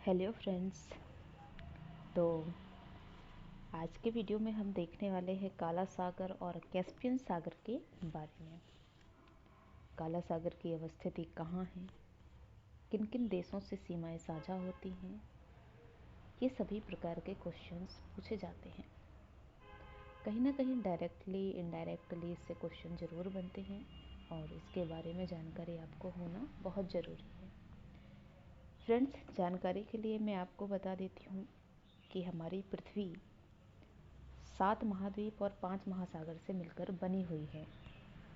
Hello friends. तो आज के वीडियो में हम देखने वाले हैं काला सागर और कैस्पियन सागर के बारे में। काला सागर की अवस्थिति कहाँ है, किन किन देशों से सीमाएं साझा होती हैं, ये सभी प्रकार के क्वेश्चंस पूछे जाते हैं। कहीं ना कहीं डायरेक्टली इनडायरेक्टली इससे क्वेश्चन ज़रूर बनते हैं और इसके बारे में जानकारी आपको होना बहुत ज़रूरी है। फ्रेंड्स, जानकारी के लिए मैं आपको बता देती हूँ कि हमारी पृथ्वी 7 महाद्वीप और 5 महासागर से मिलकर बनी हुई है।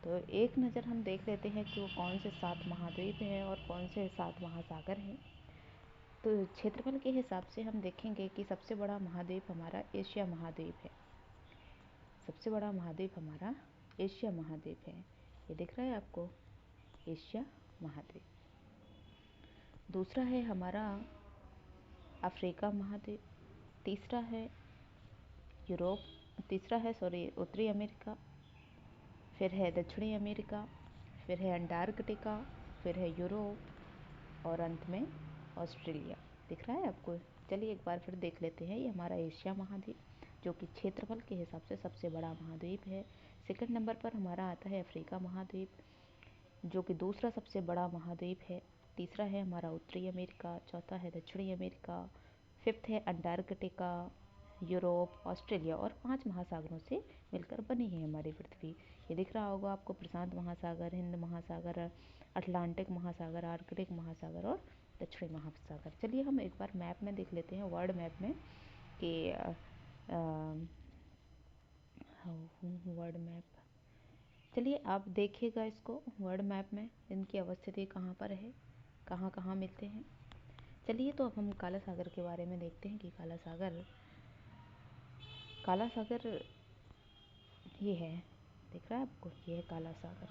तो एक नज़र हम देख लेते हैं कि वो कौन से 7 महाद्वीप हैं और कौन से 7 महासागर हैं। तो क्षेत्रफल के हिसाब से हम देखेंगे कि सबसे बड़ा महाद्वीप हमारा एशिया महाद्वीप है। सबसे बड़ा महाद्वीप हमारा एशिया महाद्वीप है। ये दिख रहा है आपको, एशिया महाद्वीप। दूसरा है हमारा अफ्रीका महाद्वीप। तीसरा है उत्तरी अमेरिका। फिर है दक्षिणी अमेरिका, फिर है अंटार्कटिका, फिर है यूरोप और अंत में ऑस्ट्रेलिया। दिख रहा है आपको? चलिए एक बार फिर देख लेते हैं। ये हमारा एशिया महाद्वीप, जो कि क्षेत्रफल के हिसाब से सबसे बड़ा महाद्वीप है। सेकंड नंबर पर हमारा आता है अफ्रीका महाद्वीप, जो कि दूसरा सबसे बड़ा महाद्वीप है। तीसरा है हमारा उत्तरी अमेरिका, चौथा है दक्षिणी अमेरिका, फिफ्थ है अंटार्कटिका, यूरोप, ऑस्ट्रेलिया और 5 महासागरों से मिलकर बनी है हमारी पृथ्वी। ये दिख रहा होगा आपको, प्रशांत महासागर, हिंद महासागर, अटलांटिक महासागर, आर्कटिक महासागर और दक्षिणी महासागर। चलिए हम एक बार मैप में देख लेते हैं, वर्ल्ड मैप में, कि वर्ल्ड मैप। चलिए आप देखिएगा इसको, वर्ल्ड मैप में इनकी अवस्थिति कहाँ पर है, कहाँ कहाँ मिलते हैं। चलिए तो अब हम काला सागर के बारे में देखते हैं कि काला सागर ये है, दिख रहा है आपको, ये है काला सागर।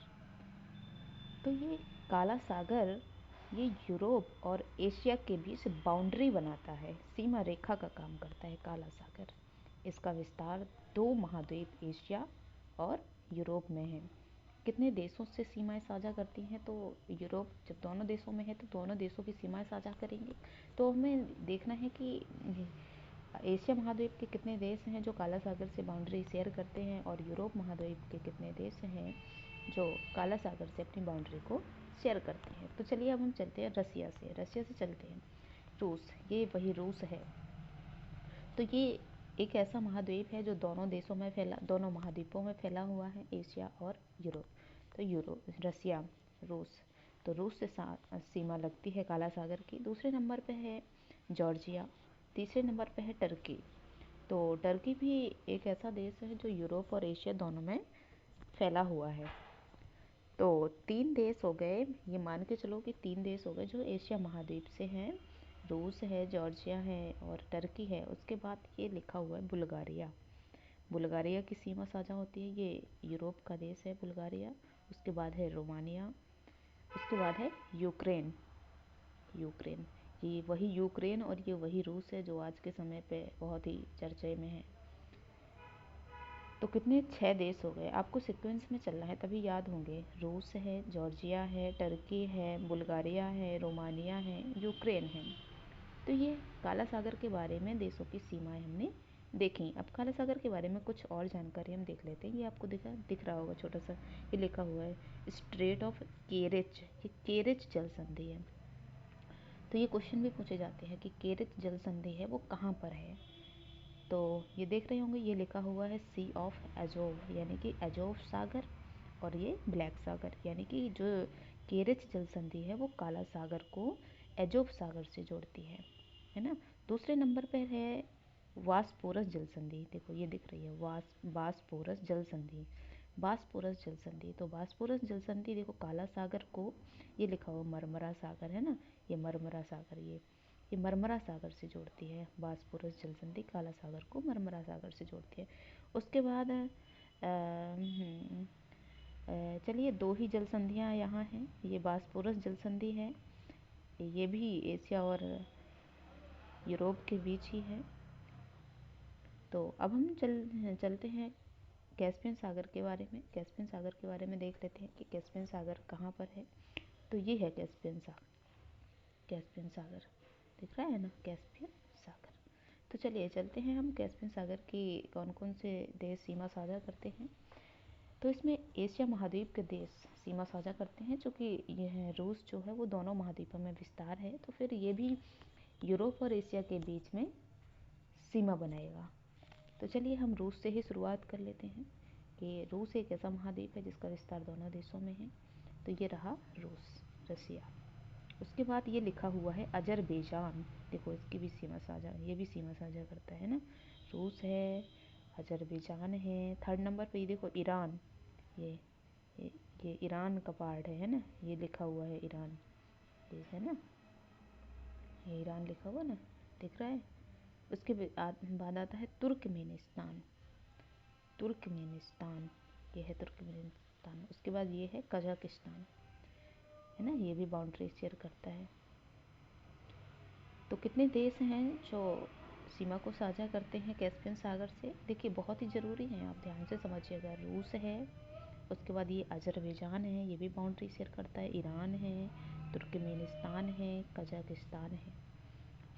तो ये काला सागर ये यूरोप और एशिया के बीच बाउंड्री बनाता है, सीमा रेखा का काम करता है काला सागर। इसका विस्तार 2 महाद्वीप एशिया और यूरोप में है। कितने देशों से सीमाएं साझा करती हैं? तो यूरोप जब दोनों देशों में है तो दोनों देशों की सीमाएं साझा करेंगे। तो हमें देखना है कि एशिया महाद्वीप के कितने देश हैं जो काला सागर से बाउंड्री शेयर करते हैं और यूरोप महाद्वीप के कितने देश हैं जो काला सागर से अपनी बाउंड्री को शेयर करते हैं। तो चलिए अब हम चलते हैं रसिया से चलते हैं रूस। ये वही रूस है। तो ये एक ऐसा महाद्वीप है जो दोनों महाद्वीपों में फैला हुआ है, एशिया और यूरोप। तो रसिया, रूस, तो रूस से सीमा लगती है काला सागर की। दूसरे नंबर पे है जॉर्जिया, तीसरे नंबर पे है टर्की। तो टर्की भी एक ऐसा देश है जो यूरोप और एशिया दोनों में फैला हुआ है। तो 3 देश हो गए, ये मान के चलो कि 3 देश हो गए जो एशिया महाद्वीप से हैं। रूस है, जॉर्जिया है और टर्की है। उसके बाद ये लिखा हुआ है बुल्गारिया। बुल्गारिया की सीमा साझा होती है, ये यूरोप का देश है बुल्गारिया। उसके बाद है रोमानिया, उसके बाद है यूक्रेन। ये वही यूक्रेन और ये वही रूस है जो आज के समय पे बहुत ही चर्चे में है। तो कितने 6 देश हो गए। आपको सीक्वेंस में चलना है तभी याद होंगे। रूस है, जॉर्जिया है, टर्की है, बुल्गारिया है, रोमानिया है, यूक्रेन है। तो ये काला सागर के बारे में देशों की सीमाएं हमने देखी। अब काला सागर के बारे में कुछ और जानकारी हम देख लेते हैं। ये आपको दिख रहा होगा छोटा सा, ये लिखा हुआ है स्ट्रेट ऑफ केरिच। ये केरिच जल संधि है। तो ये क्वेश्चन भी पूछे जाते हैं कि केरिच जल संधि है वो कहाँ पर है। तो ये देख रहे होंगे, ये लिखा हुआ है सी ऑफ एजोव, यानी कि एजोव सागर, और ये ब्लैक सागर, यानी कि जो केरिच जल संधि है वो काला सागर को एजोव सागर से जोड़ती है ना। दूसरे नंबर पर है वास्पोरस जल संधि। देखो ये दिख रही है वास्पोरस जल संधि, बासपोरस जल संधि। तो बासपोरस जल संधि देखो काला सागर को, ये लिखा हुआ मरमरा सागर है ना, ये मरमरा सागर, ये मरमरा सागर से जोड़ती है। बासपोरस जल संधि काला सागर को मरमरा सागर से जोड़ती है। उसके बाद चलिए 2 ही जल संधियाँ यहाँ हैं। ये बासपोरस जल संधि है, ये भी एशिया और यूरोप के बीच ही है। तो अब हम चलते हैं कैस्पियन सागर के बारे में। कैस्पियन सागर के बारे में देख लेते हैं कि कैस्पियन सागर कहाँ पर है। तो ये है कैस्पियन सागर। दिख रहा है ना, कैस्पियन सागर। तो चलिए चलते हैं हम कैस्पियन सागर की कौन कौन से देश सीमा साझा करते हैं। तो इसमें एशिया महाद्वीप के देश सीमा साझा करते हैं, चूँकि यह रूस जो है वो दोनों महाद्वीपों में विस्तार है, तो फिर ये भी यूरोप और एशिया के बीच में सीमा बनाएगा। तो चलिए हम रूस से ही शुरुआत कर लेते हैं कि रूस एक ऐसा महाद्वीप है जिसका विस्तार दोनों देशों में है। तो ये रहा रूस, रसिया। उसके बाद ये लिखा हुआ है अजरबैजान। देखो इसकी भी सीमा साझा, ये भी सीमा साझा करता है ना, रूस है, अजरबैजान है। थर्ड नंबर पे ये देखो ईरान, ये ये ये ईरान का पार्ट है ना, ये लिखा हुआ है ईरान, ये है ना, ये ईरान लिखा हुआ ना, दिख रहा है। उसके बाद आता है तुर्कमेनिस्तान, तुर्कमेनिस्तान, ये है तुर्कमेनिस्तान। उसके बाद ये है कजाकिस्तान, है ना, ये भी बाउंड्री शेयर करता है। तो कितने देश हैं जो सीमा को साझा करते हैं कैस्पियन सागर से? देखिए बहुत ही ज़रूरी है, आप ध्यान से समझिएगा। रूस है, उसके बाद ये अजरबैजान है, ये भी बाउंड्री शेयर करता है, ईरान है, तुर्कमेनिस्तान है, कजाकिस्तान है,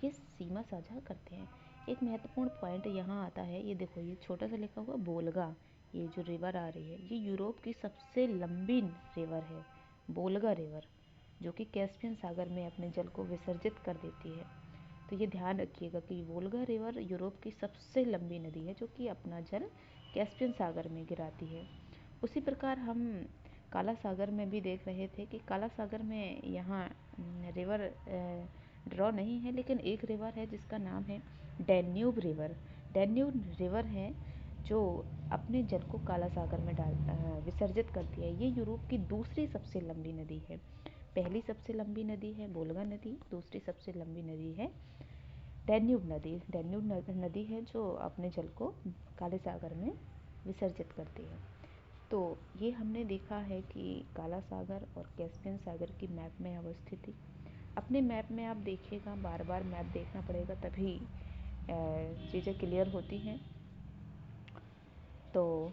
ये सीमा साझा करते हैं। एक महत्वपूर्ण पॉइंट यहाँ आता है, ये देखो ये छोटा सा लिखा हुआ बोल्गा, ये जो रिवर आ रही है ये यूरोप की सबसे लंबी रिवर है, बोल्गा रिवर, जो कि कैस्पियन सागर में अपने जल को विसर्जित कर देती है। तो ये ध्यान रखिएगा कि वोल्गा रिवर यूरोप की सबसे लंबी नदी है जो कि अपना जल कैस्पियन सागर में गिराती है। उसी प्रकार हम काला सागर में भी देख रहे थे कि काला सागर में यहाँ रिवर ड्रॉ नहीं है, लेकिन एक रिवर है जिसका नाम है डैन्यूब रिवर। डैन्यूब रिवर है जो अपने जल को काला सागर में विसर्जित करती है। ये यूरोप की दूसरी सबसे लंबी नदी है। पहली सबसे लंबी नदी है वोल्गा नदी, दूसरी सबसे लंबी नदी है डैन्यूब नदी। डैन्यूब नदी है जो अपने जल को काले सागर में विसर्जित करती है। तो ये हमने देखा है कि काला सागर और कैस्पियन सागर की मैप में अवस्थिति। अपने मैप में आप देखिएगा, बार बार मैप देखना पड़ेगा तभी चीज़ें क्लियर होती हैं। तो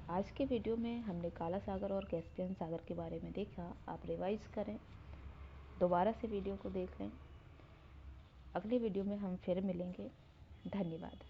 आज के वीडियो में हमने काला सागर और कैस्पियन सागर के बारे में देखा। आप रिवाइज करें, दोबारा से वीडियो को देख लें। अगले वीडियो में हम फिर मिलेंगे। धन्यवाद।